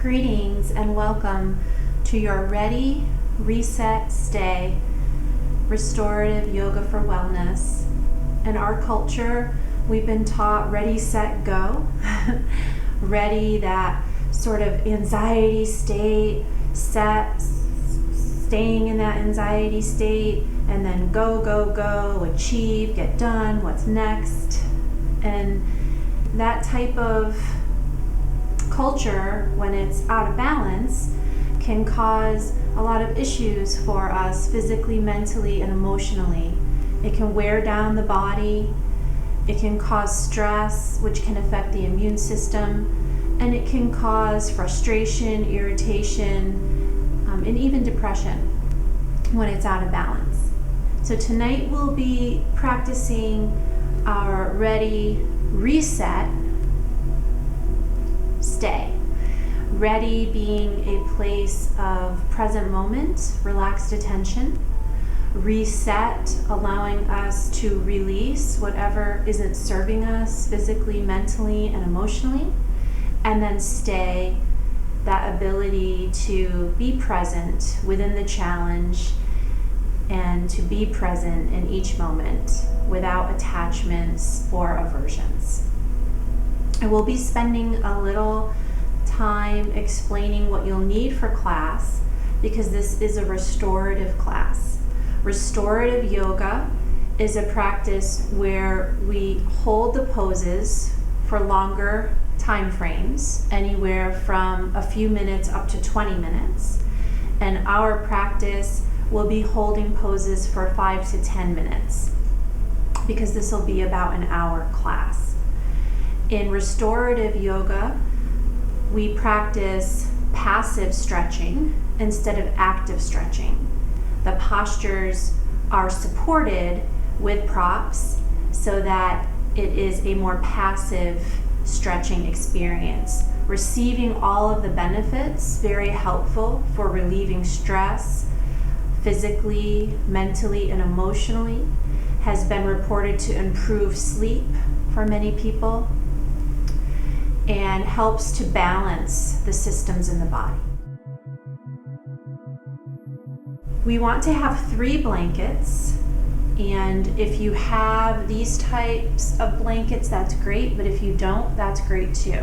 Greetings and welcome to your Ready, Reset, Stay, Restorative Yoga for Wellness. In our culture, we've been taught ready, set, go. Ready, that sort of anxiety state, set, staying in that anxiety state, and then go, go, go, achieve, get done, what's next. And that type of culture, when it's out of balance, can cause a lot of issues for us physically, mentally, and emotionally. It can wear down the body, it can cause stress, which can affect the immune system, and it can cause frustration, irritation, and even depression when it's out of balance. So tonight we'll be practicing our Ready, Reset, Stay. Ready being a place of present moment, relaxed attention. Reset, allowing us to release whatever isn't serving us physically, mentally, and emotionally. And then stay, that ability to be present within the challenge and to be present in each moment without attachments or aversions. I will be spending a little time explaining what you'll need for class because this is a restorative class. Restorative yoga is a practice where we hold the poses for longer time frames, anywhere from a few minutes up to 20 minutes. And our practice will be holding poses for 5 to 10 minutes because this will be about an hour class. In restorative yoga, we practice passive stretching instead of active stretching. The postures are supported with props so that it is a more passive stretching experience. Receiving all of the benefits, very helpful for relieving stress, physically, mentally, and emotionally, has been reported to improve sleep for many people, and helps to balance the systems in the body. We want to have 3 blankets, and if you have these types of blankets, that's great, but if you don't, that's great too.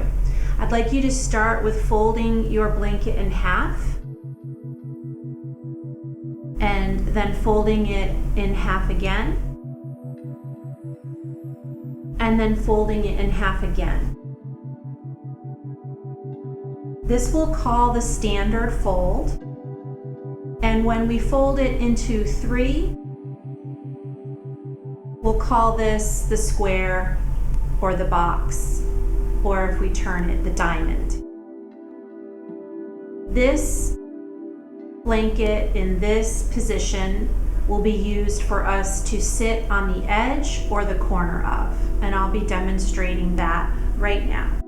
I'd like you to start with folding your blanket in half, and then folding it in half again, and then folding it in half again. This we'll call the standard fold, and when we fold it into 3, we'll call this the square or the box, or if we turn it, the diamond. This blanket in this position will be used for us to sit on the edge or the corner of, and I'll be demonstrating that right now.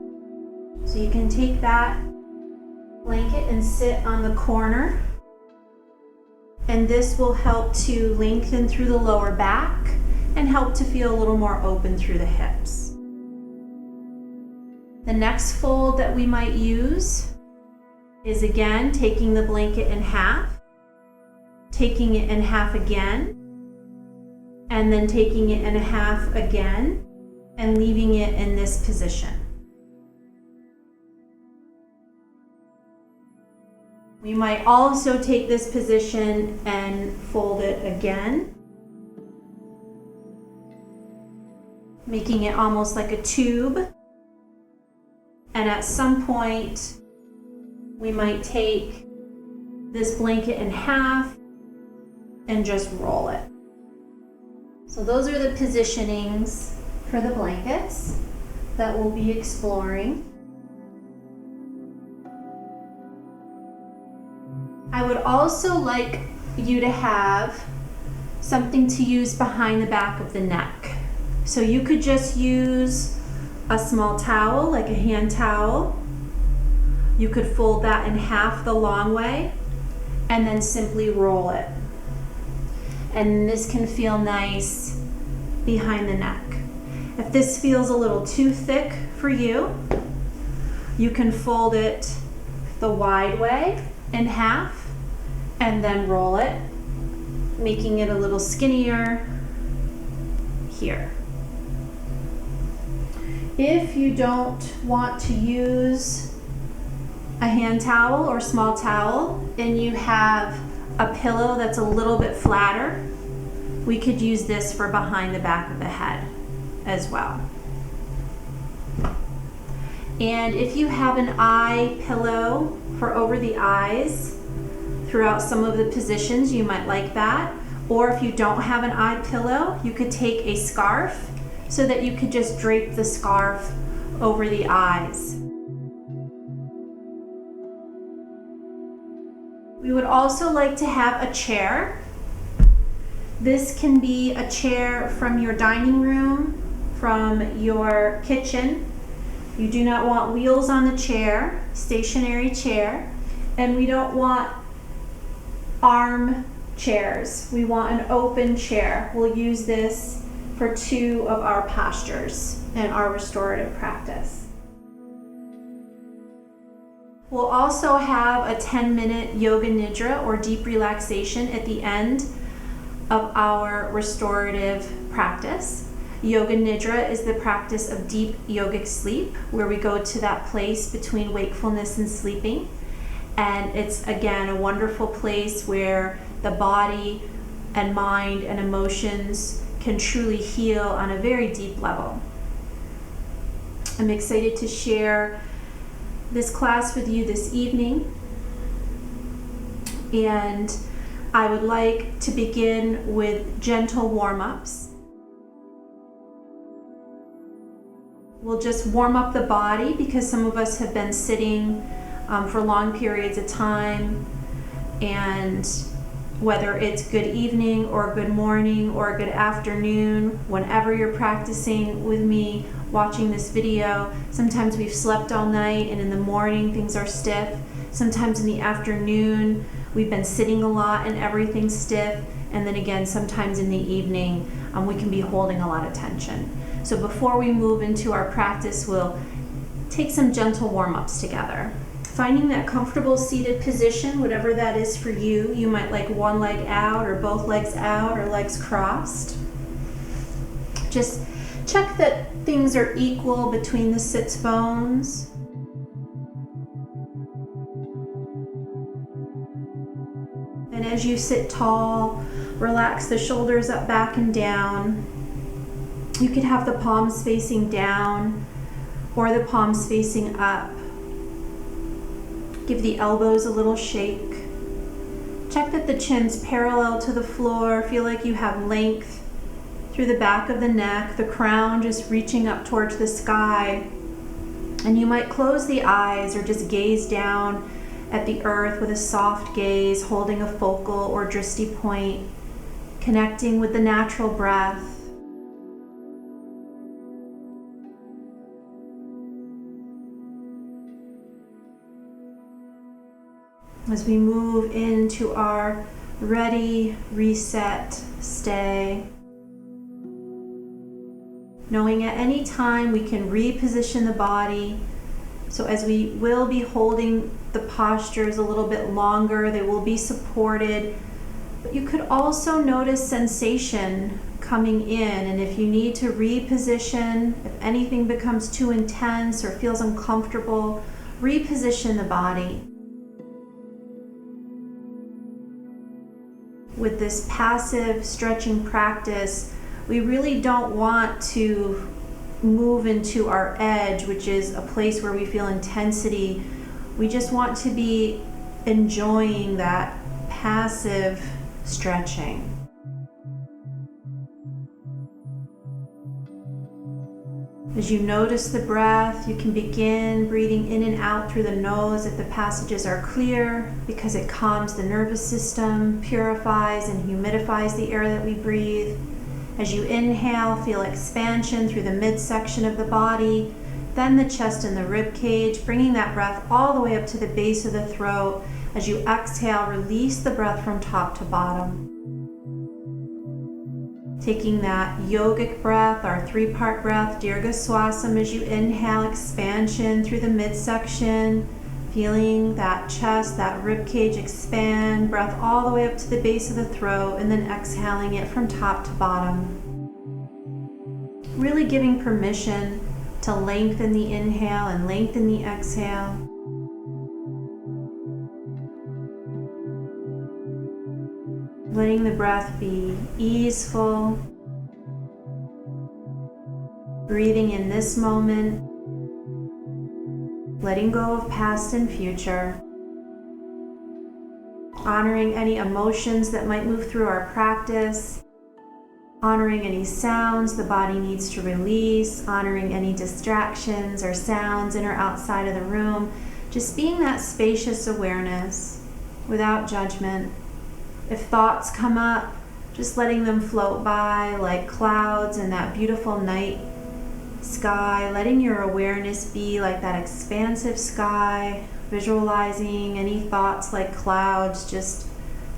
So you can take that blanket and sit on the corner, and this will help to lengthen through the lower back and help to feel a little more open through the hips. The next fold that we might use is again taking the blanket in half, taking it in half again, and then taking it in half again and leaving it in this position. We might also take this position and fold it again, making it almost like a tube. And at some point, we might take this blanket in half and just roll it. So those are the positionings for the blankets that we'll be exploring. I would also like you to have something to use behind the back of the neck. So you could just use a small towel, like a hand towel. You could fold that in half the long way and then simply roll it. And this can feel nice behind the neck. If this feels a little too thick for you, you can fold it the wide way in half and then roll it, making it a little skinnier here. If you don't want to use a hand towel or small towel and you have a pillow that's a little bit flatter, we could use this for behind the back of the head as well. And if you have an eye pillow for over the eyes throughout some of the positions, you might like that. Or if you don't have an eye pillow, you could take a scarf so that you could just drape the scarf over the eyes. We would also like to have a chair. This can be a chair from your dining room, from your kitchen. You do not want wheels on the chair, stationary chair, and we don't want arm chairs. We want an open chair. We'll use this for 2 of our postures in our restorative practice. We'll also have a 10-minute yoga nidra or deep relaxation at the end of our restorative practice. Yoga nidra is the practice of deep yogic sleep, where we go to that place between wakefulness and sleeping. And it's, again, a wonderful place where the body and mind and emotions can truly heal on a very deep level. I'm excited to share this class with you this evening. And I would like to begin with gentle warm-ups. We'll just warm up the body because some of us have been sitting for long periods of time, and whether it's good evening or good morning or good afternoon, whenever you're practicing with me watching this video, sometimes we've slept all night and in the morning things are stiff. Sometimes in the afternoon we've been sitting a lot and everything's stiff, and then again sometimes in the evening we can be holding a lot of tension. So before we move into our practice, we'll take some gentle warm-ups together. Finding that comfortable seated position, whatever that is for you. You might like one leg out or both legs out or legs crossed. Just check that things are equal between the sits bones. And as you sit tall, relax the shoulders up, back, and down. You could have the palms facing down or the palms facing up. Give the elbows a little shake. Check that the chin's parallel to the floor. Feel like you have length through the back of the neck, the crown just reaching up towards the sky. And you might close the eyes or just gaze down at the earth with a soft gaze, holding a focal or drishti point, connecting with the natural breath. As we move into our ready, reset, stay, knowing at any time we can reposition the body. So as we will be holding the postures a little bit longer, they will be supported, but you could also notice sensation coming in, and if you need to reposition, if anything becomes too intense or feels uncomfortable, reposition the body. With this passive stretching practice, we really don't want to move into our edge, which is a place where we feel intensity. We just want to be enjoying that passive stretching. As you notice the breath, you can begin breathing in and out through the nose if the passages are clear, because it calms the nervous system, purifies and humidifies the air that we breathe. As you inhale, feel expansion through the midsection of the body, then the chest and the rib cage, bringing that breath all the way up to the base of the throat. As you exhale, release the breath from top to bottom. Taking that yogic breath, our 3-part breath, Dirgha Swasam, as you inhale, expansion through the midsection, Feeling that chest, that rib cage expand, breath all the way up to the base of the throat, and then exhaling it from top to bottom. Really giving permission to lengthen the inhale and lengthen the exhale. Letting the breath be easeful. Breathing in this moment. Letting go of past and future. Honoring any emotions that might move through our practice. Honoring any sounds the body needs to release. Honoring any distractions or sounds in or outside of the room. Just being that spacious awareness without judgment. If thoughts come up, just letting them float by like clouds in that beautiful night sky, letting your awareness be like that expansive sky, visualizing any thoughts like clouds just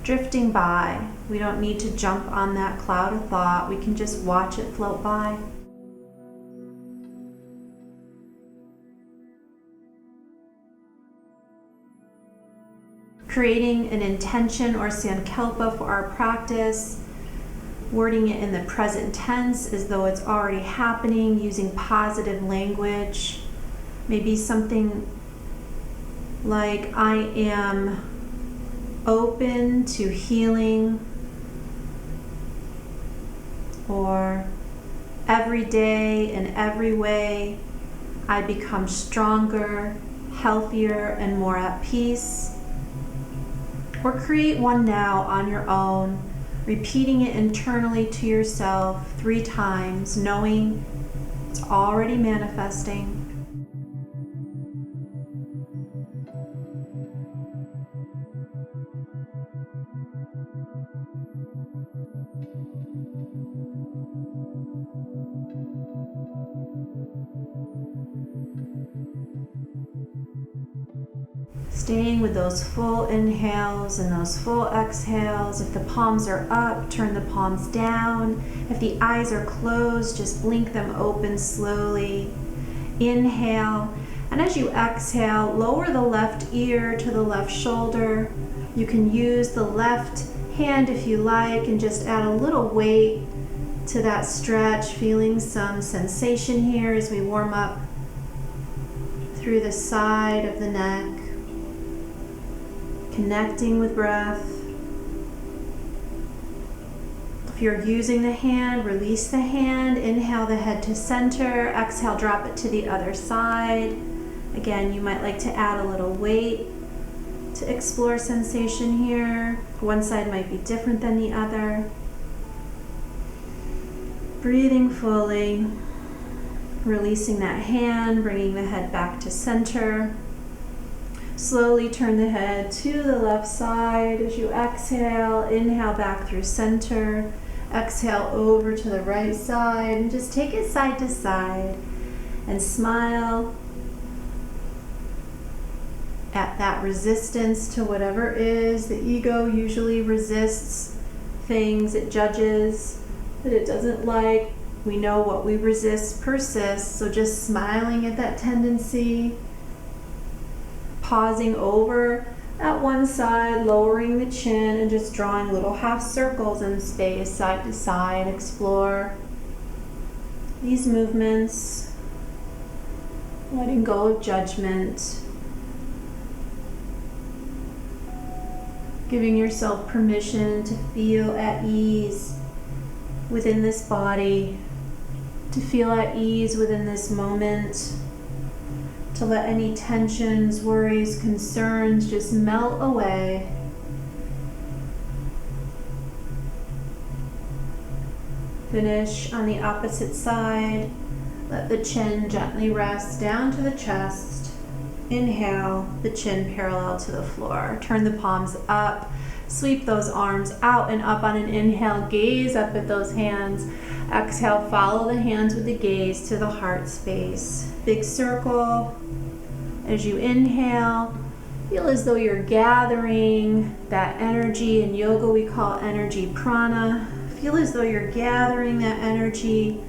drifting by. We don't need to jump on that cloud of thought. We can just watch it float by. Creating an intention or sankalpa for our practice, wording it in the present tense as though it's already happening, using positive language. Maybe something like, I am open to healing, or every day in every way I become stronger, healthier, and more at peace. Or create one now on your own, repeating it internally to yourself 3 times, knowing it's already manifesting. Staying with those full inhales and those full exhales. If the palms are up, turn the palms down. If the eyes are closed, just blink them open slowly. Inhale, and as you exhale, lower the left ear to the left shoulder. You can use the left hand if you like and just add a little weight to that stretch, feeling some sensation here as we warm up through the side of the neck. Connecting with breath. If you're using the hand, release the hand. Inhale the head to center. Exhale, drop it to the other side. Again, you might like to add a little weight to explore sensation here. One side might be different than the other. Breathing fully. Releasing that hand, bringing the head back to center. Slowly turn the head to the left side as you exhale. Inhale back through center. Exhale over to the right side. And just take it side to side and smile at that resistance to whatever is. The ego usually resists things it judges that it doesn't like. We know what we resist persists, so just smiling at that tendency. Pausing over at one side, lowering the chin, and just drawing little half circles in space, side to side. Explore these movements, letting go of judgment, giving yourself permission to feel at ease within this body, to feel at ease within this moment. To let any tensions, worries, concerns just melt away. Finish on the opposite side. Let the chin gently rest down to the chest. Inhale, the chin parallel to the floor. Turn the palms up. Sweep those arms out and up on an inhale. Gaze up at those hands. Exhale, follow the hands with the gaze to the heart space. Big circle. As you inhale, feel as though you're gathering that energy. In yoga, we call energy prana. Feel as though you're gathering that energy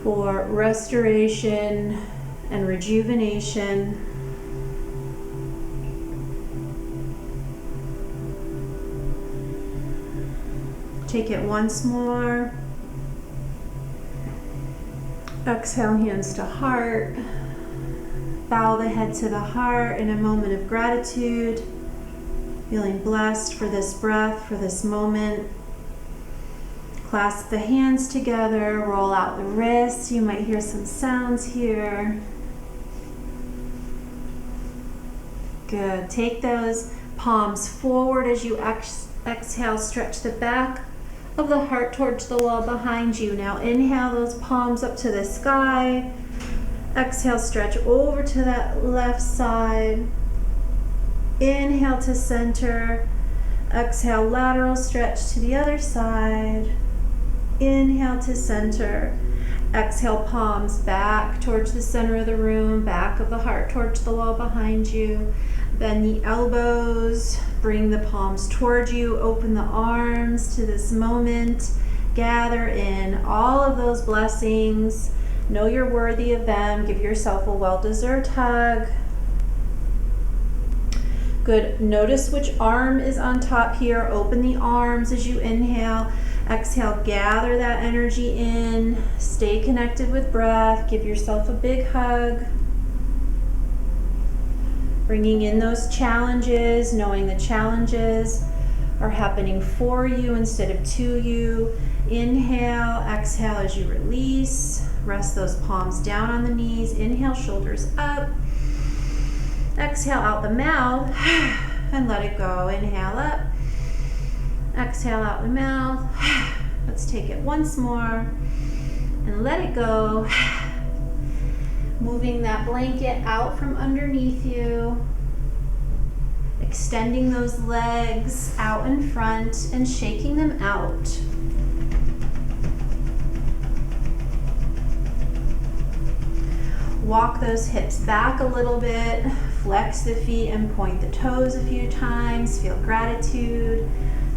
for restoration and rejuvenation. Take it once more. Exhale, hands to heart. Bow the head to the heart in a moment of gratitude. Feeling blessed for this breath, for this moment. Clasp the hands together, roll out the wrists. You might hear some sounds here. Good. Take those palms forward as you exhale. Stretch the back of the heart towards the wall behind you. Now inhale those palms up to the sky. Exhale, stretch over to that left side. Inhale to center. Exhale, lateral stretch to the other side. Inhale to center. Exhale, palms back towards the center of the room, back of the heart towards the wall behind you. Bend the elbows, bring the palms towards you, open the arms to this moment. Gather in all of those blessings. Know you're worthy of them. Give yourself a well-deserved hug. Good. Notice which arm is on top here. Open the arms as you inhale. Exhale, gather that energy in. Stay connected with breath. Give yourself a big hug. Bringing in those challenges, knowing the challenges are happening for you instead of to you. Inhale, exhale as you release. Rest those palms down on the knees. Inhale, shoulders up. Exhale out the mouth and let it go. Inhale up. Exhale out the mouth. Let's take it once more and let it go. Moving that blanket out from underneath you. Extending those legs out in front and shaking them out. Walk those hips back a little bit. Flex the feet and point the toes a few times. Feel gratitude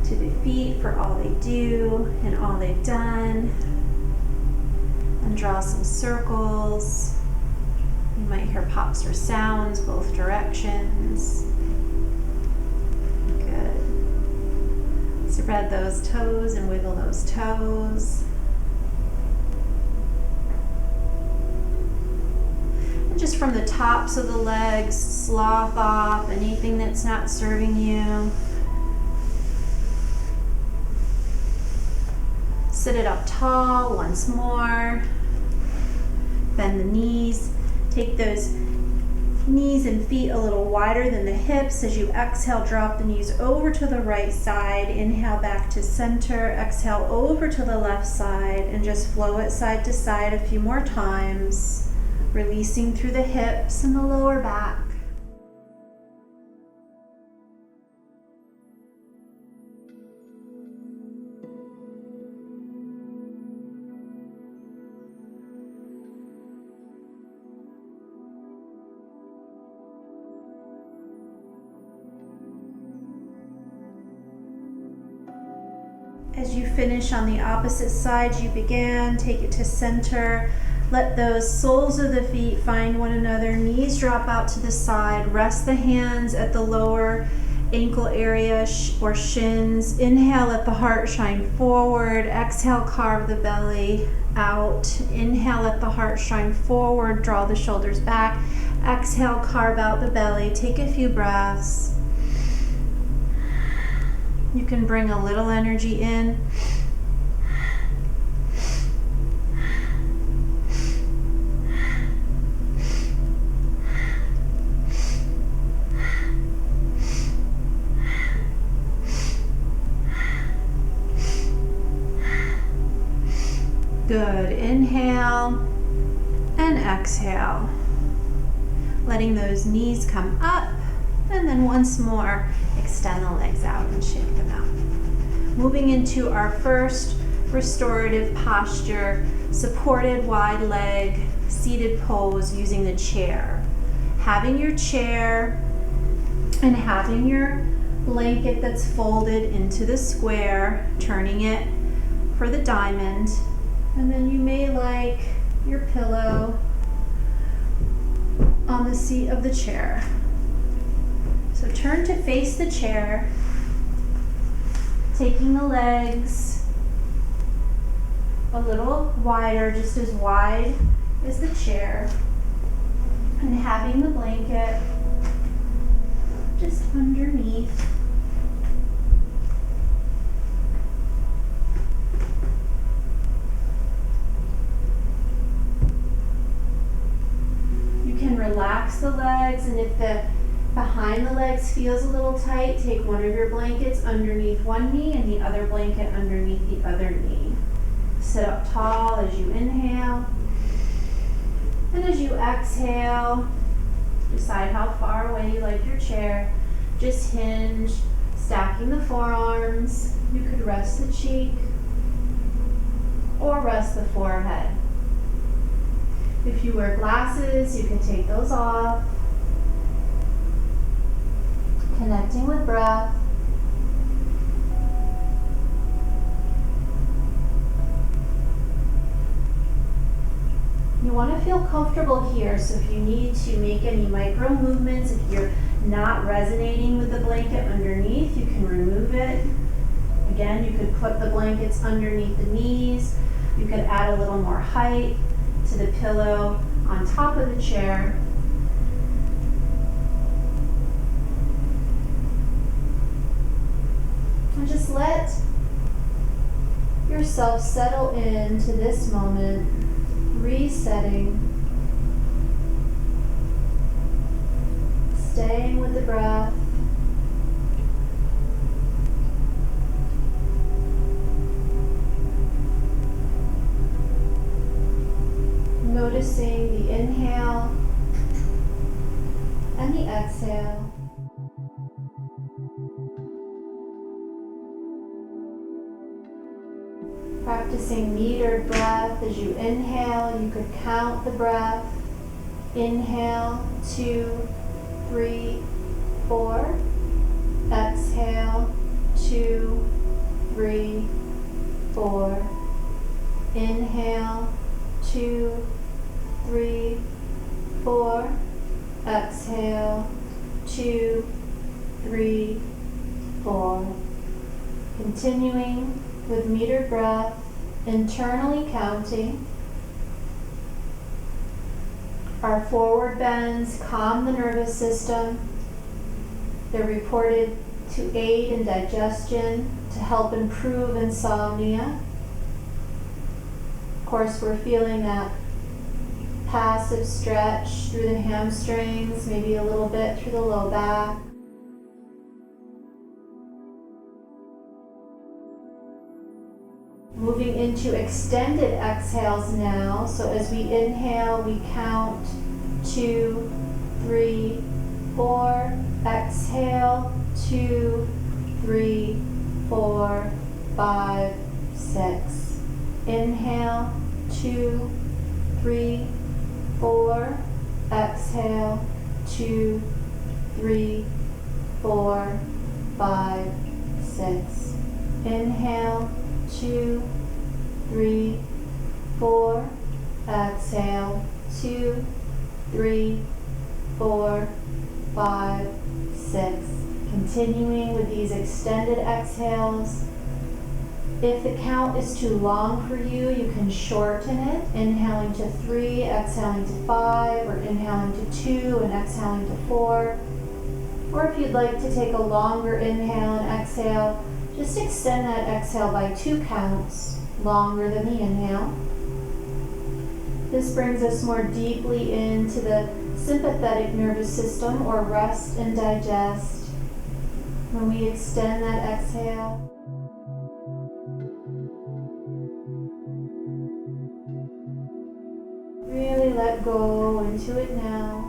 to the feet for all they do and all they've done. And draw some circles. You might hear pops or sounds both directions. Good. Spread those toes and wiggle those toes. And just from the tops of the legs, slough off anything that's not serving you. Sit it up tall once more. Bend the knees. Take those knees and feet a little wider than the hips. As you exhale, drop the knees over to the right side. Inhale back to center. Exhale over to the left side and just flow it side to side a few more times. Releasing through the hips and the lower back. As you finish on the opposite side you began, take it to center. Let those soles of the feet find one another. Knees drop out to the side. Rest the hands at the lower ankle area or shins. Inhale, let the heart shine forward. Exhale, carve the belly out. Inhale, let the heart shine forward. Draw the shoulders back. Exhale, carve out the belly. Take a few breaths. You can bring a little energy in. Good. Inhale and exhale. Letting those knees come up, and then once more, extend the legs out and shake them out. Moving into our first restorative posture, supported wide leg, seated pose using the chair. Having your chair and having your blanket that's folded into the square, turning it for the diamond, and then you may like your pillow on the seat of the chair. So turn to face the chair, taking the legs a little wider, just as wide as the chair, and having the blanket just underneath. You can relax the legs, and if the behind the legs feels a little tight, take one of your blankets underneath one knee and the other blanket underneath the other knee. Sit up tall as you inhale, and as you exhale, decide how far away you like your chair. Just hinge, stacking the forearms. You could rest the cheek or rest the forehead. If you wear glasses, you can take those off. Connecting with breath. You want to feel comfortable here, so if you need to make any micro movements, if you're not resonating with the blanket underneath, you can remove it. Again, you could put the blankets underneath the knees. You could add a little more height to the pillow on top of the chair. And just let yourself settle into this moment, resetting, staying with the breath. Noticing the inhale and the exhale. Practicing metered breath. As you inhale, you could count the breath. Inhale, 2, 3, 4. Exhale, 2, 3, 4. Inhale, 2, 3, 4. Exhale, 2, 3, 4. Continuing with metered breath, internally counting. Our forward bends calm the nervous system. They're reported to aid in digestion, to help improve insomnia. Of course, we're feeling that passive stretch through the hamstrings, maybe a little bit through the low back. Moving into extended exhales now. So as we inhale, we count 2, 3, 4. Exhale, 2, 3, 4, 5, 6. Inhale, 2, 3, 4. Exhale, 2, 3, 4, 5, 6. Inhale, 2, 3, 4. Exhale, 2, 3, 4, 5, 6. Continuing with these extended exhales. If the count is too long for you, you can shorten it, inhaling to 3, exhaling to 5, or inhaling to 2 and exhaling to 4. Or if you'd like to take a longer inhale and exhale, just extend that exhale by 2 counts, longer than the inhale. This brings us more deeply into the sympathetic nervous system, or rest and digest, when we extend that exhale. Really let go into it now.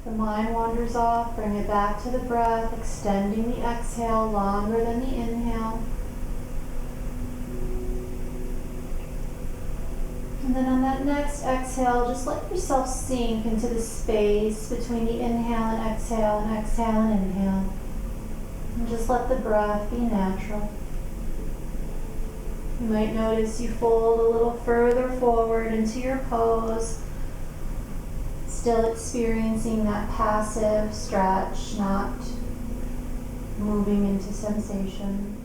The mind wanders off, bring it back to the breath, extending the exhale longer than the inhale. And then on that next exhale, just let yourself sink into the space between the inhale and exhale and inhale. And just let the breath be natural. You might notice you fold a little further forward into your pose, still experiencing that passive stretch, not moving into sensation.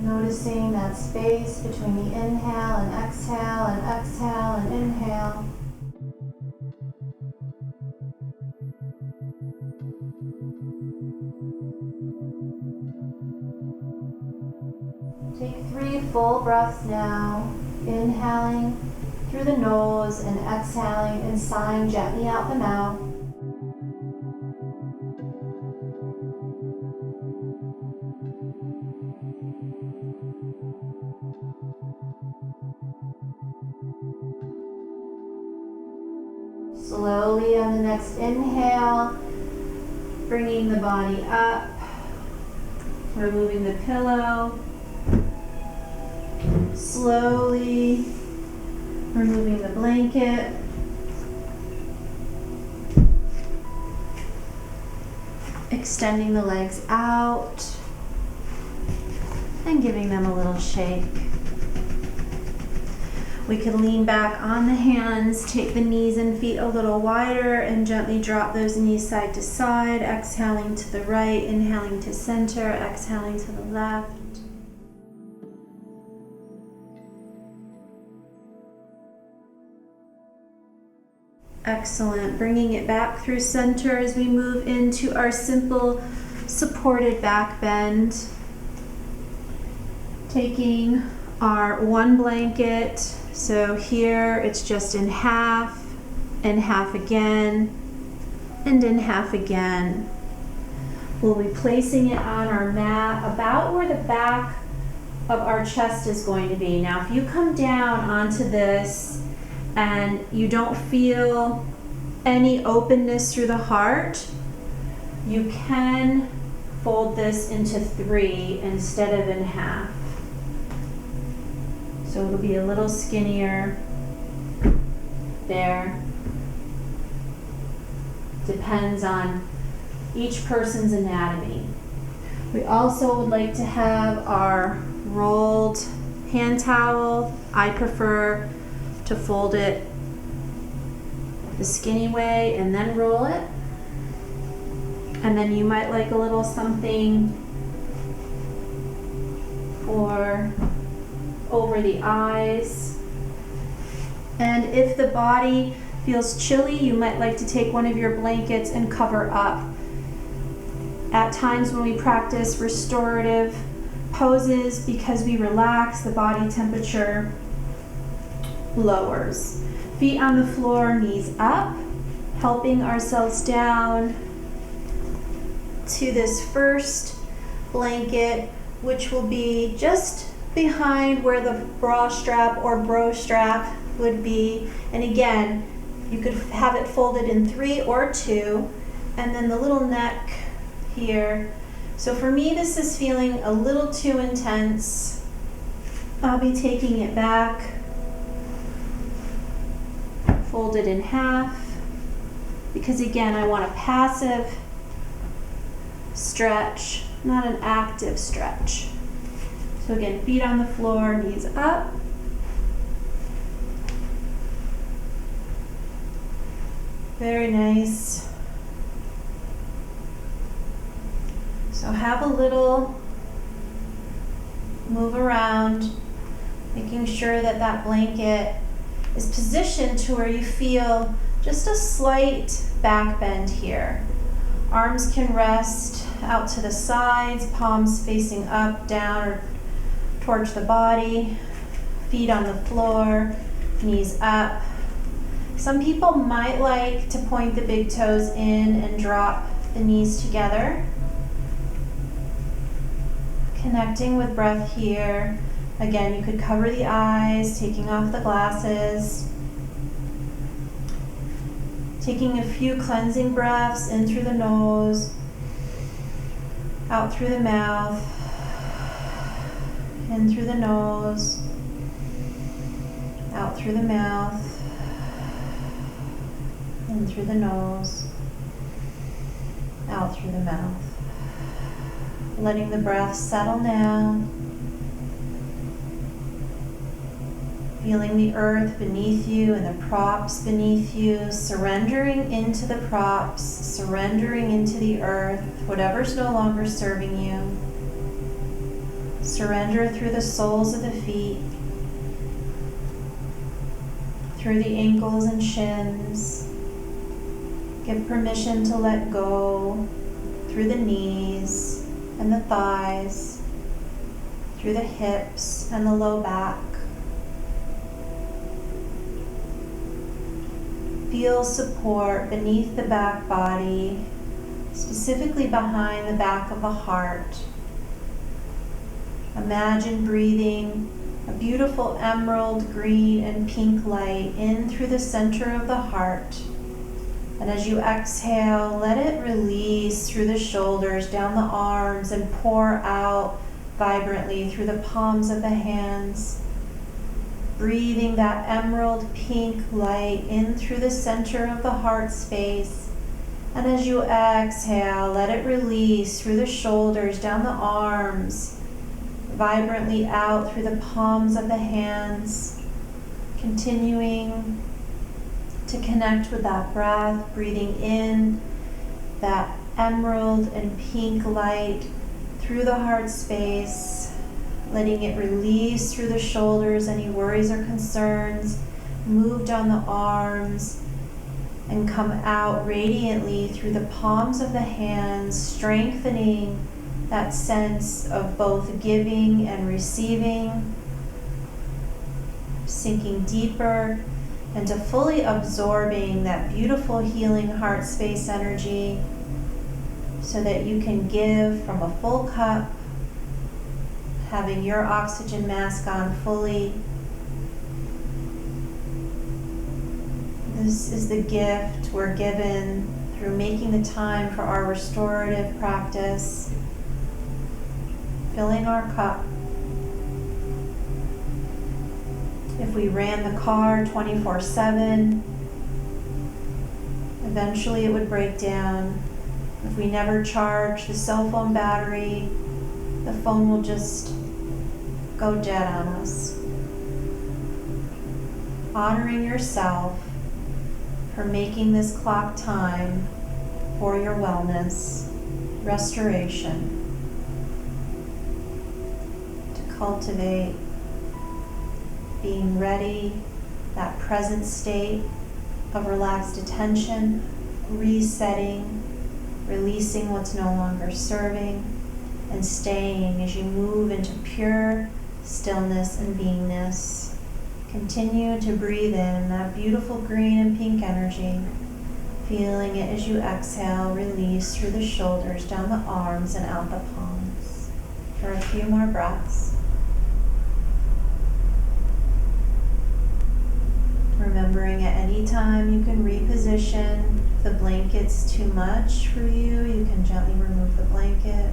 Noticing that space between the inhale and exhale and inhale. Take 3 full breaths now, inhaling through the nose and exhaling and sighing gently out the mouth. Slowly on the next inhale, bringing the body up, removing the pillow. Slowly removing the blanket. Extending the legs out and giving them a little shake. We can lean back on the hands, take the knees and feet a little wider and gently drop those knees side to side, exhaling to the right, inhaling to center, exhaling to the left. Excellent. Bringing it back through center as we move into our simple supported back bend. Taking our one blanket, so here it's just in half again, and in half again. We'll be placing it on our mat about where the back of our chest is going to be. Now, if you come down onto this and you don't feel any openness through the heart, you can fold this into 3 instead of in half. So it'll be a little skinnier there. Depends on each person's anatomy. We also would like to have our rolled hand towel. I prefer to fold it the skinny way and then roll it. And then you might like a little something for over the eyes. And if the body feels chilly, you might like to take one of your blankets and cover up. At times when we practice restorative poses, because we relax, the body temperature lowers. Feet on the floor, knees up, helping ourselves down to this first blanket, which will be just behind where the bra strap or bro strap would be. And again, you could have it folded in 3 or 2, and then the little neck here. So for me, this is feeling a little too intense. I'll be taking it back, fold it in half, because again, I want a passive stretch, not an active stretch. So again, feet on the floor, knees up. Very nice. So have a little move around, making sure that that blanket is positioned to where you feel just a slight back bend here. Arms can rest out to the sides, palms facing up, down, or towards the body. Feet on the floor, knees up. Some people might like to point the big toes in and drop the knees together. Connecting with breath here. Again, you could cover the eyes, taking off the glasses. Taking a few cleansing breaths in through the nose, out through the mouth, in through the nose, out through the mouth, in through the nose, out through the mouth. Letting the breath settle down. Feeling the earth beneath you and the props beneath you, surrendering into the props, surrendering into the earth, whatever's no longer serving you. Surrender through the soles of the feet, through the ankles and shins. Give permission to let go through the knees and the thighs, through the hips and the low back. Feel support beneath the back body, specifically behind the back of the heart. Imagine breathing a beautiful emerald green and pink light in through the center of the heart. And as you exhale, let it release through the shoulders, down the arms, and pour out vibrantly through the palms of the hands. Breathing that emerald pink light in through the center of the heart space. And as you exhale, let it release through the shoulders, down the arms, vibrantly out through the palms of the hands. Continuing to connect with that breath, breathing in that emerald and pink light through the heart space. Letting it release through the shoulders, any worries or concerns, move down the arms, and come out radiantly through the palms of the hands, strengthening that sense of both giving and receiving, sinking deeper into fully absorbing that beautiful healing heart space energy so that you can give from a full cup, having your oxygen mask on fully. This is the gift we're given through making the time for our restorative practice, filling our cup. If we ran the car 24/7, eventually it would break down. If we never charge the cell phone battery, the phone will just go dead on us. Honoring yourself for making this clock time for your wellness, restoration, to cultivate being ready, that present state of relaxed attention, resetting, releasing what's no longer serving, and staying as you move into pure stillness and beingness. Continue to breathe in that beautiful green and pink energy, feeling it as you exhale, release through the shoulders, down the arms, and out the palms. For a few more breaths. Remembering at any time you can reposition. If the blanket's too much for you, you can gently remove the blanket.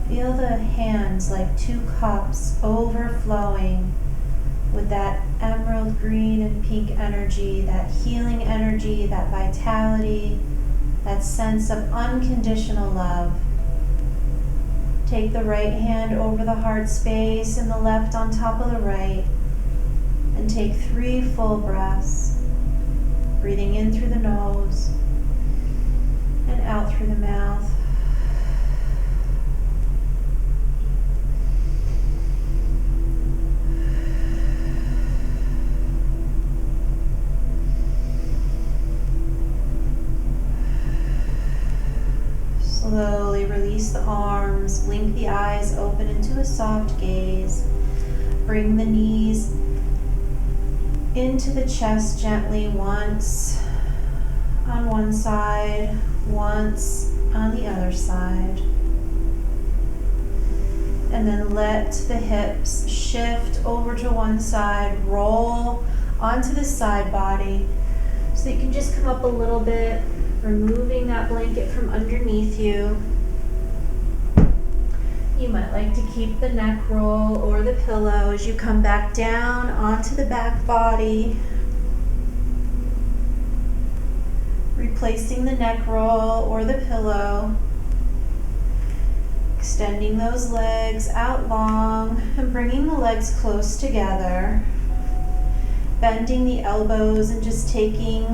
Feel the hands like two cups overflowing with that emerald green and pink energy, that healing energy, that vitality, that sense of unconditional love Take the right hand over the heart space and the left on top of the right. And take 3 full breaths. Breathing in through the nose and out through the mouth. Slowly release the arms, blink the eyes open into a soft gaze. Bring the knees into the chest gently, once on one side, once on the other side. And then let the hips shift over to one side, roll onto the side body. So you can just come up a little bit, removing that blanket from underneath you. You might like to keep the neck roll or the pillow as you come back down onto the back body. Replacing the neck roll or the pillow. Extending those legs out long and bringing the legs close together. Bending the elbows and just taking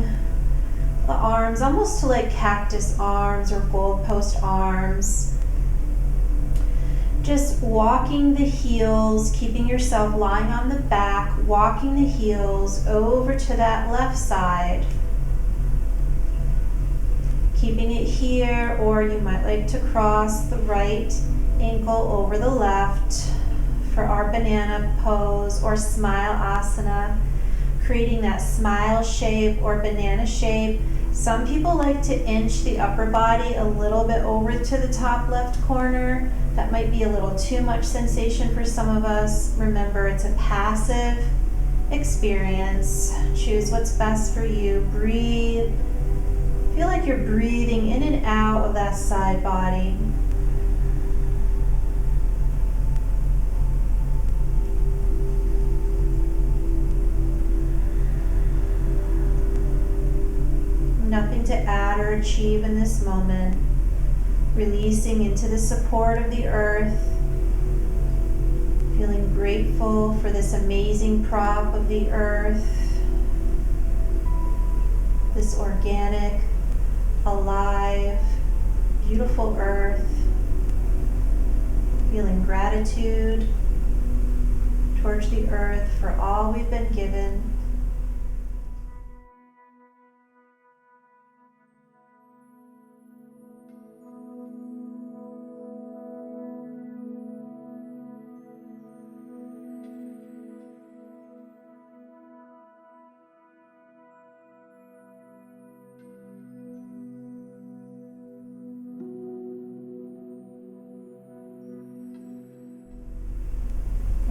the arms almost to like cactus arms or goalpost arms. Just walking the heels, keeping yourself lying on the back, walking the heels over to that left side. Keeping it here, or you might like to cross the right ankle over the left for our banana pose or smile asana, creating that smile shape or banana shape. Some people like to inch the upper body a little bit over to the top left corner. That might be a little too much sensation for some of us. Remember, it's a passive experience. Choose what's best for you. Breathe. Feel like you're breathing in and out of that side body. Nothing to add or achieve in this moment. Releasing into the support of the earth. Feeling grateful for this amazing prop of the earth. This organic, alive, beautiful earth. Feeling gratitude towards the earth for all we've been given.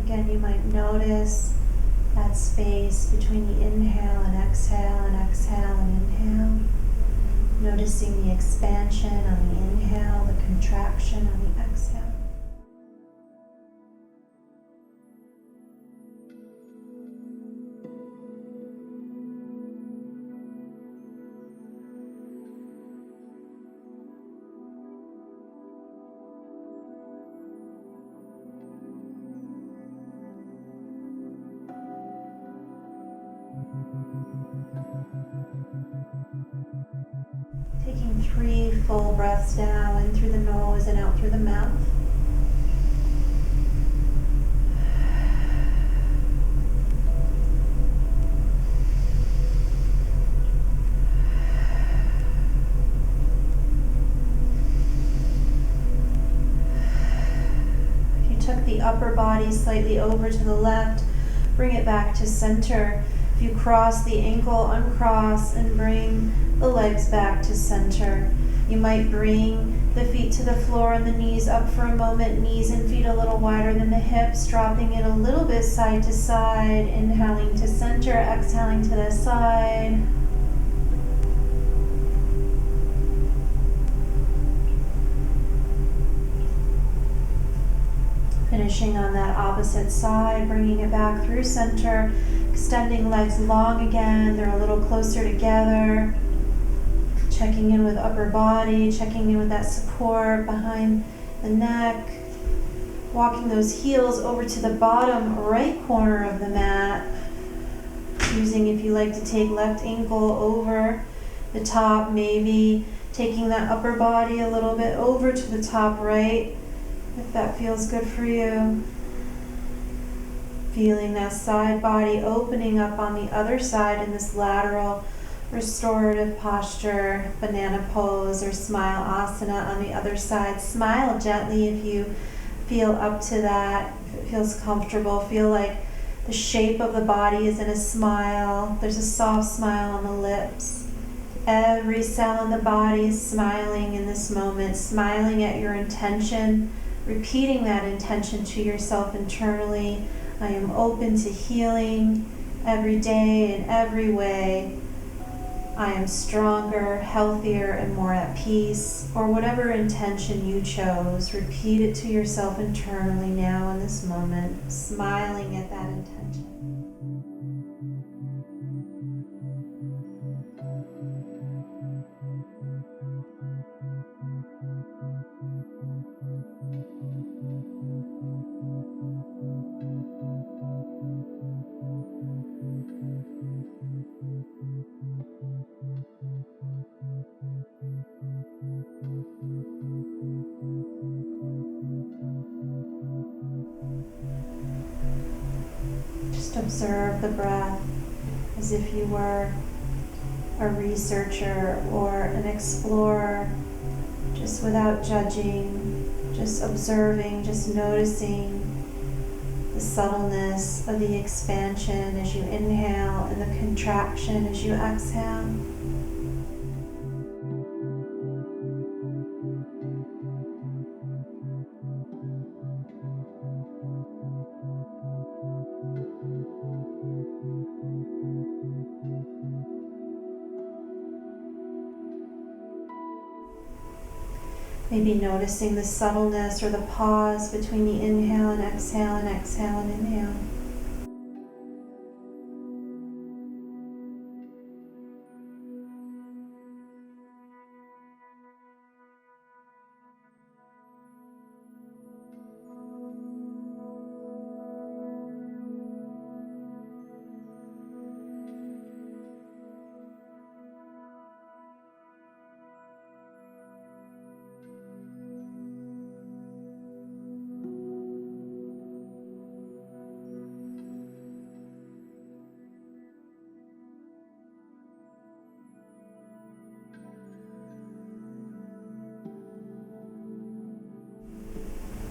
Again, you might notice that space between the inhale and exhale and inhale. Noticing the expansion on the inhale, the contraction on the exhale. Taking 3 full breaths now, in through the nose and out through the mouth. If you took the upper body slightly over to the left, bring it back to center. If you cross the ankle, uncross and bring the legs back to center. You might bring the feet to the floor and the knees up for a moment, knees and feet a little wider than the hips, dropping it a little bit side to side, inhaling to center, exhaling to the side. Finishing on that opposite side, bringing it back through center, extending legs long again, they're a little closer together. Checking in with upper body, checking in with that support behind the neck. Walking those heels over to the bottom right corner of the mat. Using, if you like to take left ankle over the top, maybe taking that upper body a little bit over to the top right, if that feels good for you. Feeling that side body opening up on the other side in this lateral restorative posture, banana pose or smile asana on the other side. Smile gently if you feel up to that, if it feels comfortable. Feel like the shape of the body is in a smile. There's a soft smile on the lips. Every cell in the body is smiling in this moment, smiling at your intention, repeating that intention to yourself internally. I am open to healing every day in every way. I am stronger, healthier, and more at peace, or whatever intention you chose. Repeat it to yourself internally now in this moment, smiling at that intention. Just observe the breath as if you were a researcher or an explorer, just without judging, just observing, just noticing the subtleness of the expansion as you inhale and the contraction as you exhale. Maybe noticing the subtleness or the pause between the inhale and exhale and inhale.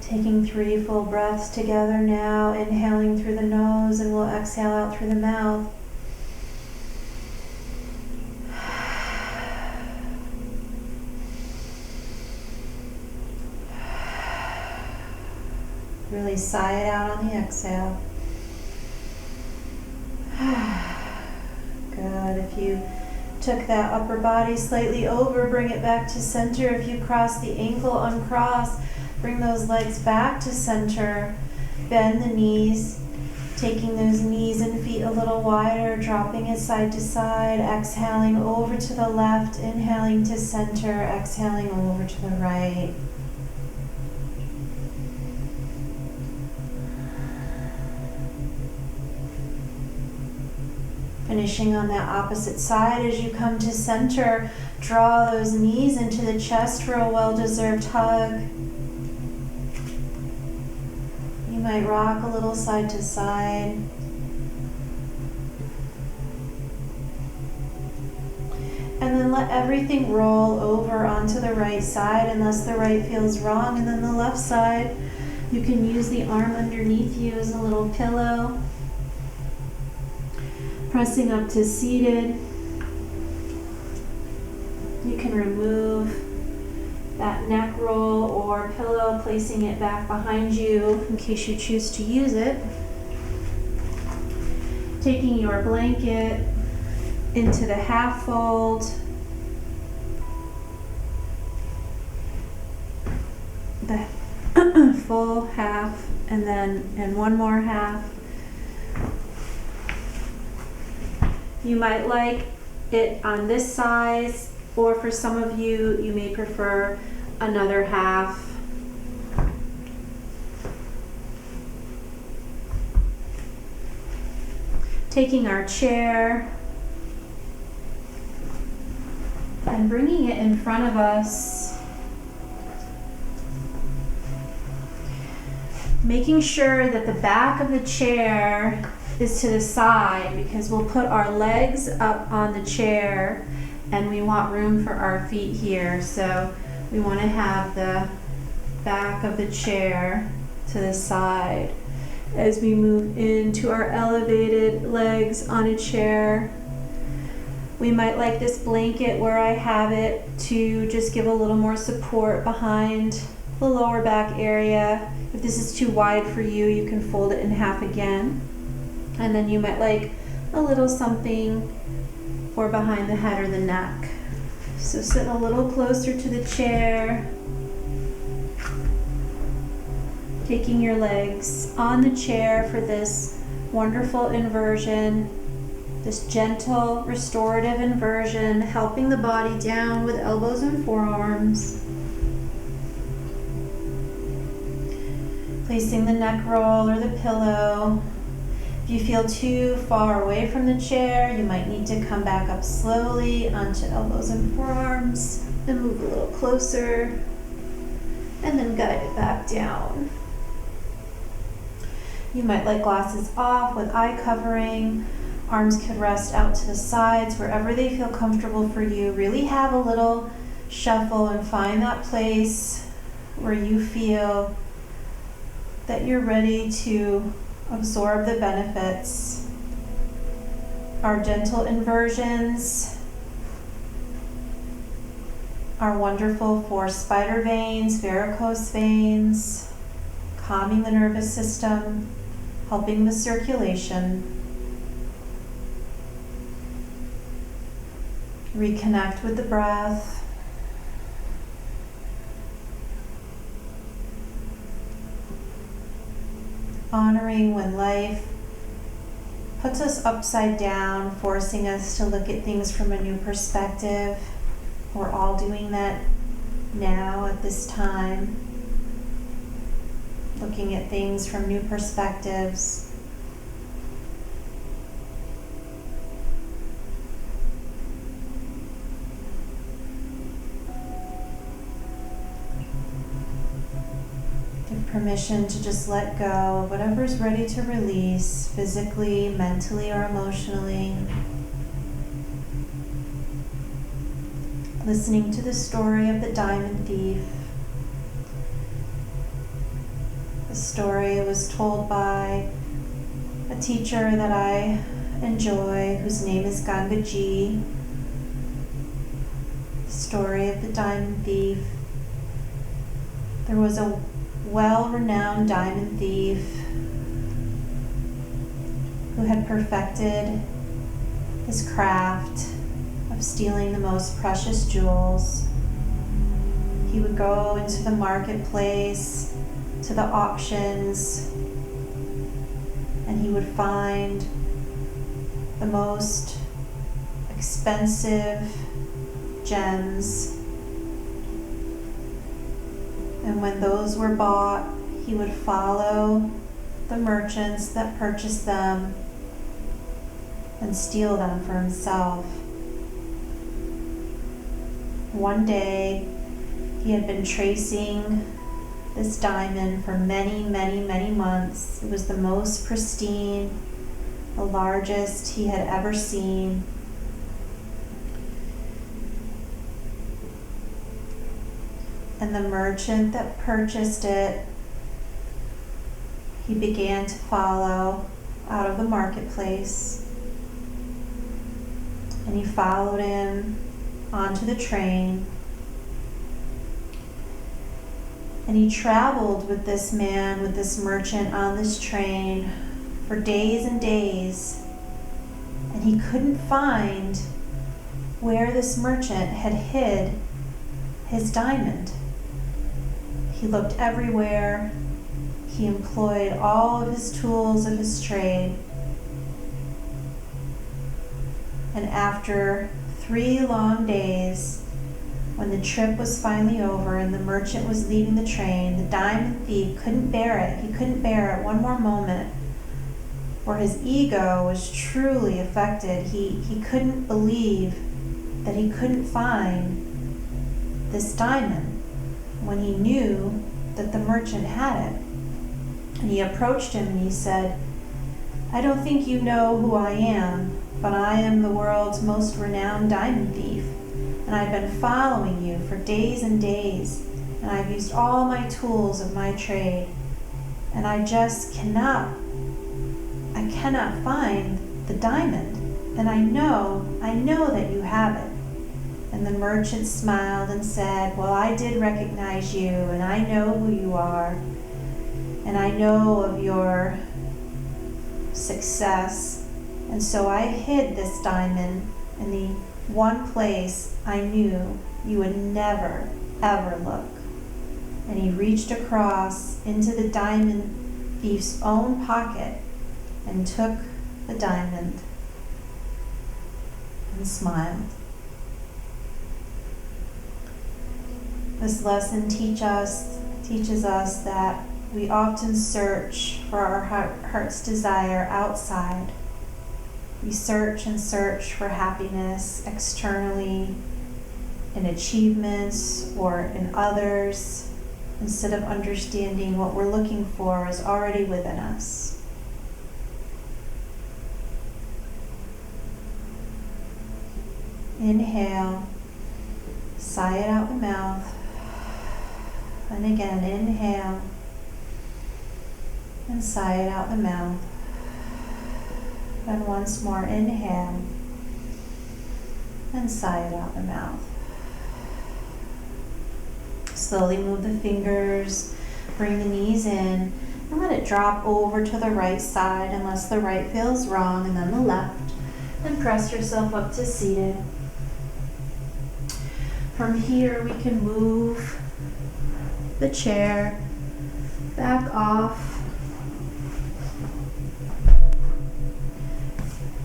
Taking 3 full breaths together now, inhaling through the nose, and we'll exhale out through the mouth. Really sigh it out on the exhale. Good. If you took that upper body slightly over, bring it back to center. If you cross the ankle, uncross. Bring those legs back to center. Bend the knees, taking those knees and feet a little wider, dropping it side to side, exhaling over to the left, inhaling to center, exhaling over to the right. Finishing on that opposite side as you come to center, draw those knees into the chest for a well-deserved hug. You might rock a little side to side. And then let everything roll over onto the right side unless the right feels wrong. And then the left side, you can use the arm underneath you as a little pillow. Pressing up to seated. You can remove that neck roll or pillow, placing it back behind you in case you choose to use it. Taking your blanket into the half fold. The full half, and one more half. You might like it on this size, or for some of you, you may prefer another half. Taking our chair and bringing it in front of us, making sure that the back of the chair is to the side, because we'll put our legs up on the chair and we want room for our feet here. So we want to have the back of the chair to the side as we move into our elevated legs on a chair. We might like this blanket where I have it to just give a little more support behind the lower back area. If this is too wide for you, you can fold it in half again. And then you might like a little something for behind the head or the neck. So sitting a little closer to the chair, taking your legs on the chair for this wonderful inversion, this gentle restorative inversion, helping the body down with elbows and forearms. Placing the neck roll or the pillow. If you feel too far away from the chair, you might need to come back up slowly onto elbows and forearms and move a little closer, and then guide it back down. You might like glasses off with eye covering. Arms could rest out to the sides, wherever they feel comfortable for you. Really have a little shuffle and find that place where you feel that you're ready to absorb the benefits. Our gentle inversions are wonderful for spider veins, varicose veins, calming the nervous system, helping with circulation. Reconnect with the breath. Honoring when life puts us upside down, forcing us to look at things from a new perspective. We're all doing that now at this time, looking at things from new perspectives. Permission to just let go of whatever's ready to release, physically, mentally, or emotionally. Listening to the story of the diamond thief. The story was told by a teacher that I enjoy, whose name is Gangaji. The story of the diamond thief. There was a well-renowned diamond thief who had perfected his craft of stealing the most precious jewels. He would go into the marketplace, to the auctions, and he would find the most expensive gems. And when those were bought, he would follow the merchants that purchased them and steal them for himself. One day, he had been tracing this diamond for many, many, many months. It was the most pristine, the largest he had ever seen. And the merchant that purchased it, he began to follow out of the marketplace. And he followed him onto the train. And he traveled with this man, with this merchant on this train for days and days. And he couldn't find where this merchant had hid his diamond. He looked everywhere. He employed all of his tools of his trade. And after 3 long days, when the trip was finally over and the merchant was leaving the train, the diamond thief couldn't bear it. He couldn't bear it one more moment where his ego was truly affected. He couldn't believe that he couldn't find this diamond when he knew that the merchant had it. And he approached him and he said, "I don't think you know who I am, but I am the world's most renowned diamond thief, and I've been following you for days and days, and I've used all my tools of my trade, and I just cannot find the diamond, and I know that you have it." And the merchant smiled and said, "Well, I did recognize you, and I know who you are, and I know of your success, and so I hid this diamond in the one place I knew you would never, ever look." And he reached across into the diamond thief's own pocket and took the diamond and smiled. This lesson teaches us that we often search for our heart's desire outside. We search and search for happiness externally, in achievements or in others, instead of understanding what we're looking for is already within us. Inhale, sigh it out the mouth, and again inhale and sigh it out the mouth, and once more inhale and sigh it out the mouth. Slowly move the fingers, bring the knees in, and let it drop over to the right side unless the right feels wrong, and then the left. And press yourself up to seated. From here, we can move the chair back off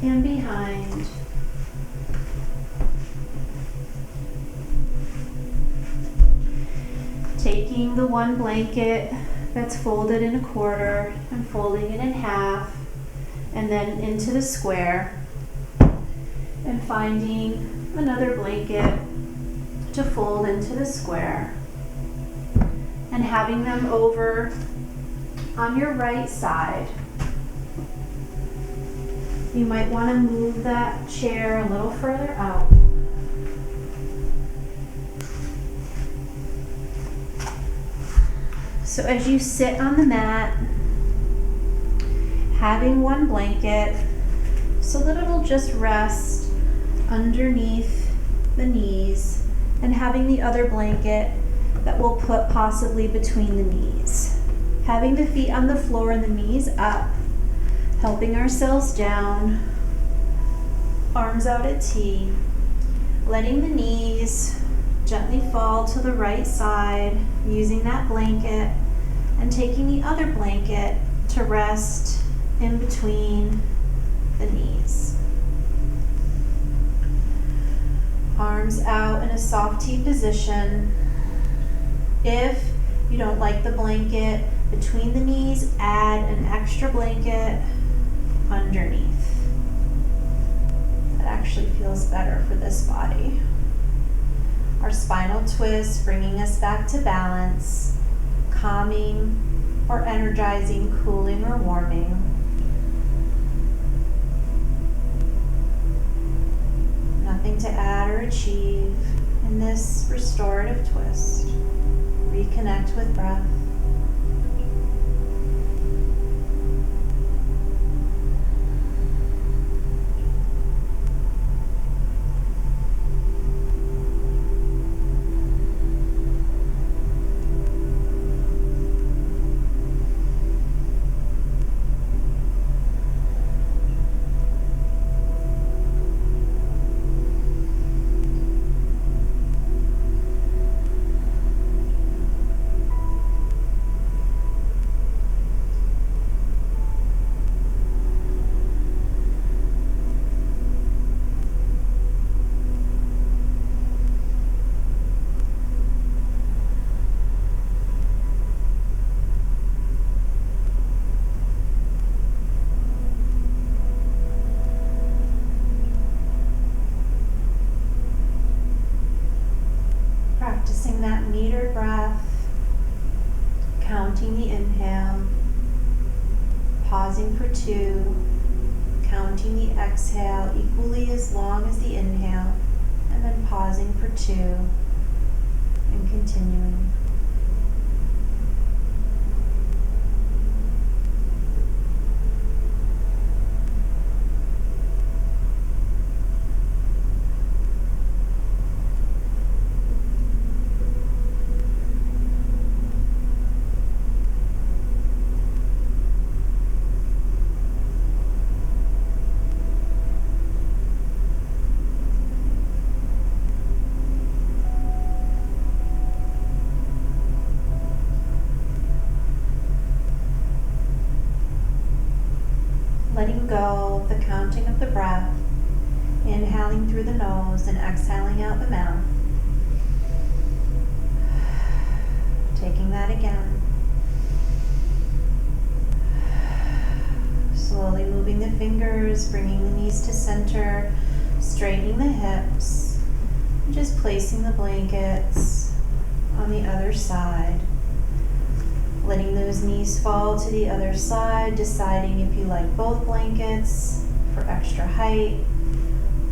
and behind. Taking the one blanket that's folded in a quarter and folding it in half, and then into the square, and finding another blanket to fold into the square, and having them over on your right side. You might want to move that chair a little further out. So as you sit on the mat, having one blanket so that it'll just rest underneath the knees, and having the other blanket that we'll put possibly between the knees. Having the feet on the floor and the knees up, helping ourselves down, arms out at T, letting the knees gently fall to the right side, using that blanket, and taking the other blanket to rest in between the knees. Arms out in a soft T position. If you don't like the blanket between the knees, add an extra blanket underneath. That actually feels better for this body. Our spinal twist, bringing us back to balance, calming or energizing, cooling or warming. Nothing to add or achieve in this restorative twist. Reconnect with breath. counting the exhale equally as long as the inhale, and then pausing for 2 and continuing. Letting go of the counting of the breath, inhaling through the nose and exhaling out the mouth. Taking that again. Slowly moving the fingers, bringing the knees to center, straightening the hips, and just placing the blankets on the other side. Letting those knees fall to the other side, deciding if you like both blankets for extra height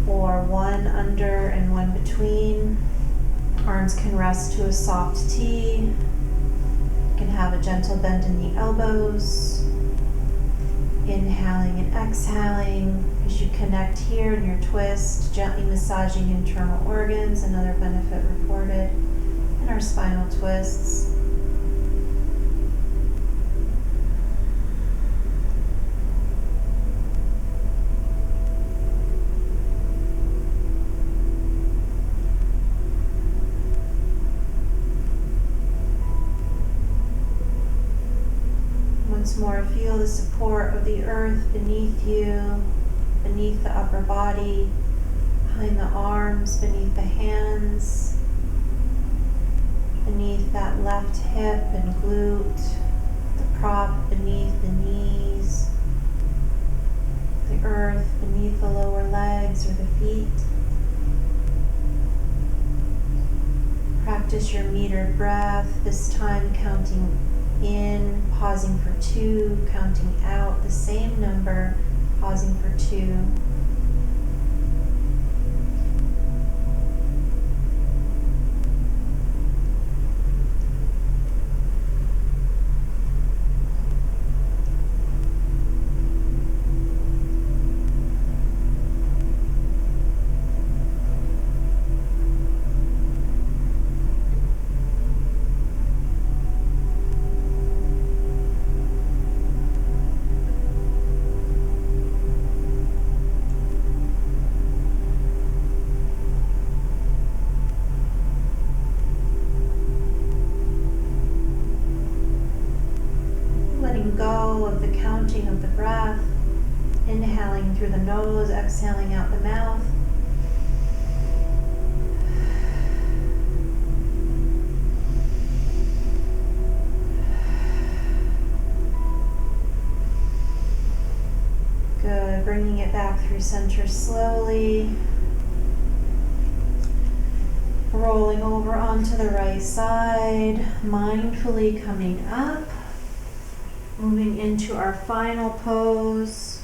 or one under and one between. Arms can rest to a soft T. You can have a gentle bend in the elbows. Inhaling and exhaling as you connect here in your twist, gently massaging internal organs, another benefit reported in our spinal twists. Once more, feel the support of the earth beneath you, beneath the upper body, behind the arms, beneath the hands, beneath that left hip and glute, the prop beneath the knees, the earth beneath the lower legs or the feet. Practice your metered breath, this time counting in, pausing for 2, counting out the same number, pausing for 2. Go of the counting of the breath, inhaling through the nose, exhaling out the mouth. Good, bringing it back through center slowly. Rolling over onto the right side, mindfully coming up. Moving into our final pose,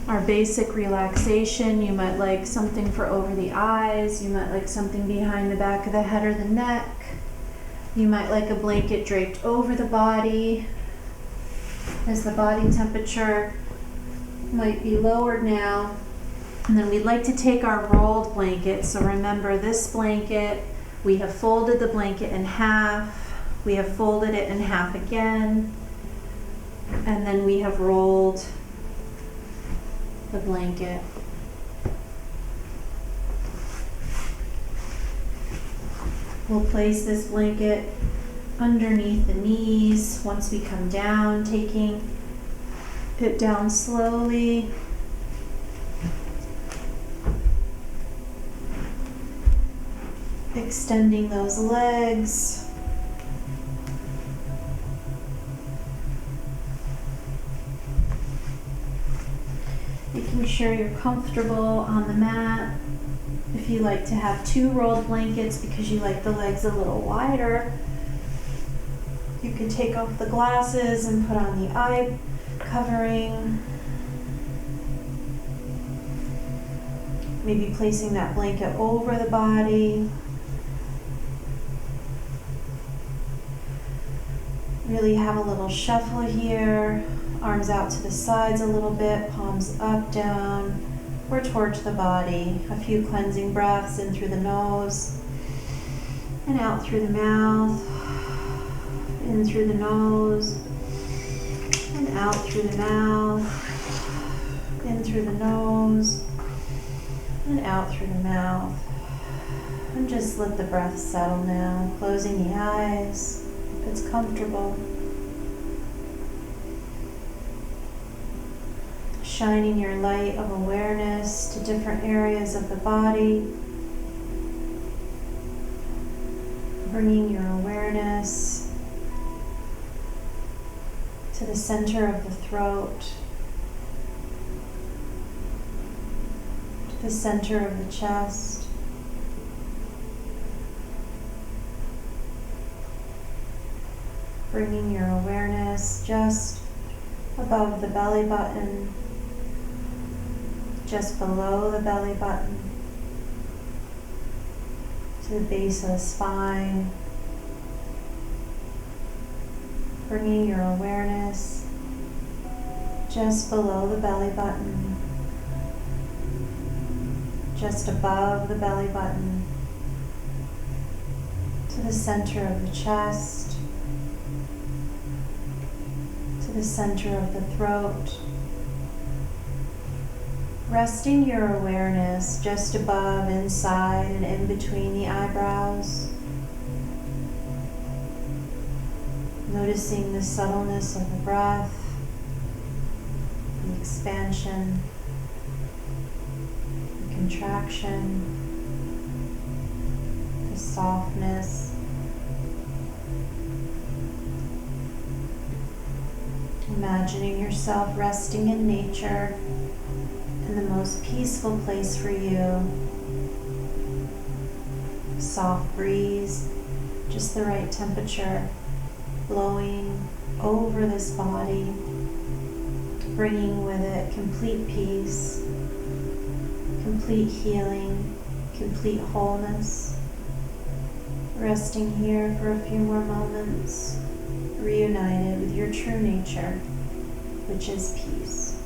our basic relaxation. You might like something for over the eyes. You might like something behind the back of the head or the neck. You might like a blanket draped over the body as the body temperature might be lowered now. And then we'd like to take our rolled blanket. So remember, this blanket, we have folded the blanket in half. We have folded it in half again, and then we have rolled the blanket. We'll place this blanket underneath the knees once we come down, taking it down slowly. Extending those legs. Making sure you're comfortable on the mat. If you like to have 2 rolled blankets because you like the legs a little wider, you can take off the glasses and put on the eye covering, maybe placing that blanket over the body. Really have a little shuffle here, arms out to the sides a little bit, palms up, down, or towards the body. A few cleansing breaths in through the nose and out through the mouth. In through the nose and out through the mouth. In through the nose and out through the mouth. And just let the breath settle now, closing the eyes if it's comfortable. Shining your light of awareness to different areas of the body. Bringing your awareness to the center of the throat, to the center of the chest, bringing your awareness just above the belly button, just below the belly button, to the base of the spine. Bringing your awareness just below the belly button, just above the belly button, to the center of the chest, to the center of the throat. Resting your awareness just above, inside, and in between the eyebrows. Noticing the subtleness of the breath, the expansion, the contraction, the softness. Imagining yourself resting in nature in the most peaceful place for you. Soft breeze, just the right temperature, blowing over this body, bringing with it complete peace, complete healing, complete wholeness. Resting here for a few more moments, reunited with your true nature, which is peace.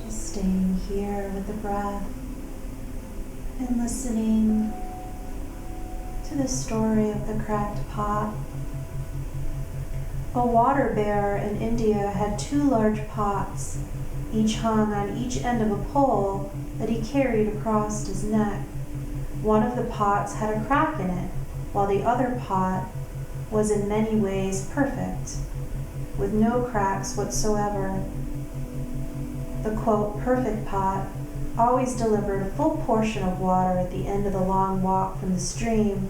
Staying here with the breath and listening to the story of the cracked pot. A water bear in India had 2 large pots, each hung on each end of a pole that he carried across his neck. One of the pots had a crack in it, while the other pot was in many ways perfect, with no cracks whatsoever. The quote, perfect pot always delivered a full portion of water at the end of the long walk from the stream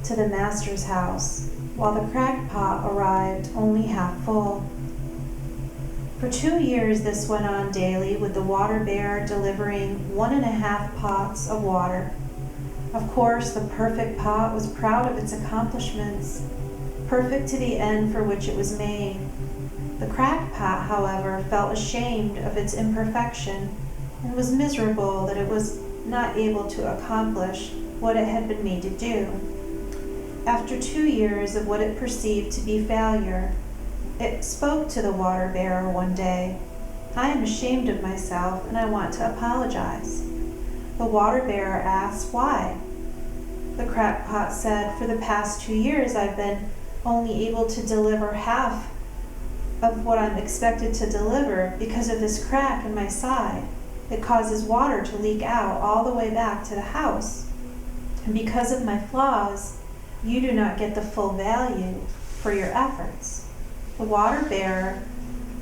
to the master's house, while the cracked pot arrived only half full. For 2 years this went on daily, with the water bear delivering 1.5 pots of water. Of course, the perfect pot was proud of its accomplishments, perfect to the end for which it was made. The cracked pot, however, felt ashamed of its imperfection and was miserable that it was not able to accomplish what it had been made to do. After 2 years of what it perceived to be failure, it spoke to the water bearer one day. "I am ashamed of myself and I want to apologize." The water bearer asked why. The crackpot said, "For the past 2 years I've been only able to deliver half of what I'm expected to deliver because of this crack in my side. It causes water to leak out all the way back to the house. And because of my flaws, you do not get the full value for your efforts." The water bearer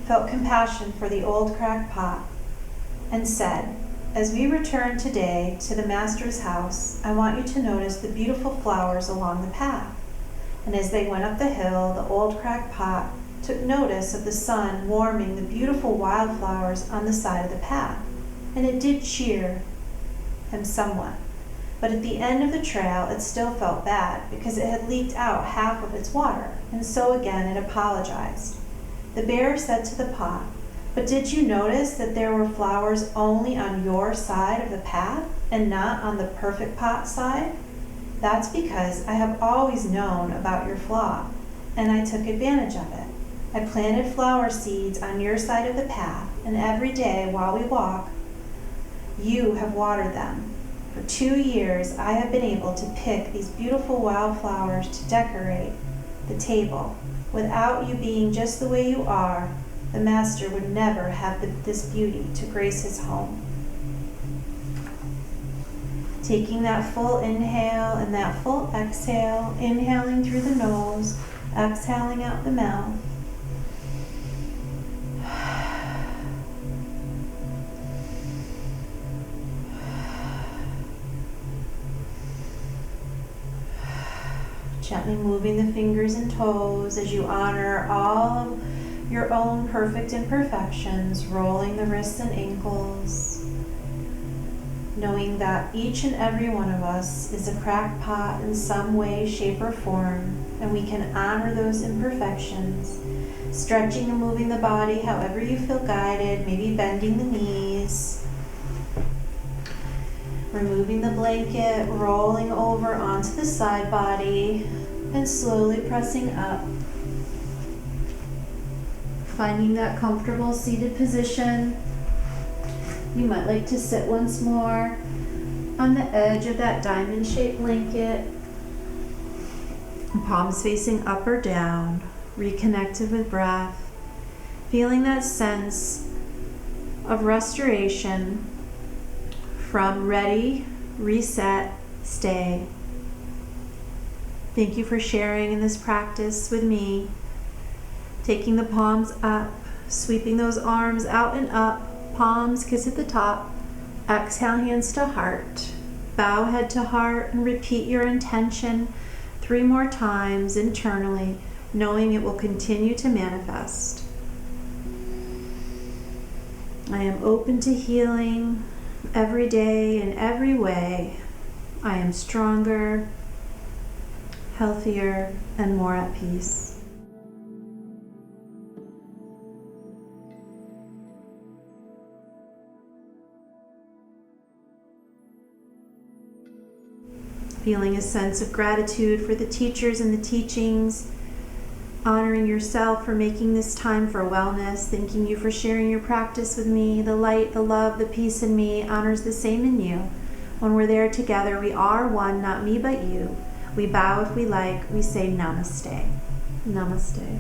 felt compassion for the old crackpot and said, "As we return today to the master's house, I want you to notice the beautiful flowers along the path." And as they went up the hill, the old crackpot took notice of the sun warming the beautiful wildflowers on the side of the path, and it did cheer him somewhat. But at the end of the trail, it still felt bad because it had leaked out half of its water, and so again it apologized. The bearer said to the pot, "But did you notice that there were flowers only on your side of the path and not on the perfect pot side? That's because I have always known about your flaw, and I took advantage of it. I planted flower seeds on your side of the path, and every day while we walk, you have watered them. For 2 years, I have been able to pick these beautiful wildflowers to decorate the table. Without you being just the way you are, the master would never have this beauty to grace his home." Taking that full inhale and that full exhale, inhaling through the nose, exhaling out the mouth. Gently moving the fingers and toes as you honor all of your own perfect imperfections, rolling the wrists and ankles, knowing that each and every one of us is a crackpot in some way, shape, or form, and we can honor those imperfections, stretching and moving the body however you feel guided, maybe bending the knees, removing the blanket, rolling over onto the side body, and slowly pressing up. Finding that comfortable seated position. You might like to sit once more on the edge of that diamond-shaped blanket, palms facing up or down, reconnected with breath, feeling that sense of restoration from ready, reset, stay. Thank you for sharing in this practice with me. Taking the palms up, sweeping those arms out and up, palms kiss at the top, exhale hands to heart, bow head to heart, and repeat your intention 3 more times internally, knowing it will continue to manifest. I am open to healing every day in every way. I am stronger, healthier, and more at peace. Feeling a sense of gratitude for the teachers and the teachings, honoring yourself for making this time for wellness, thanking you for sharing your practice with me. The light, the love, the peace in me honors the same in you. When we're there together, we are one, not me but you. We bow if we like. We say namaste. Namaste.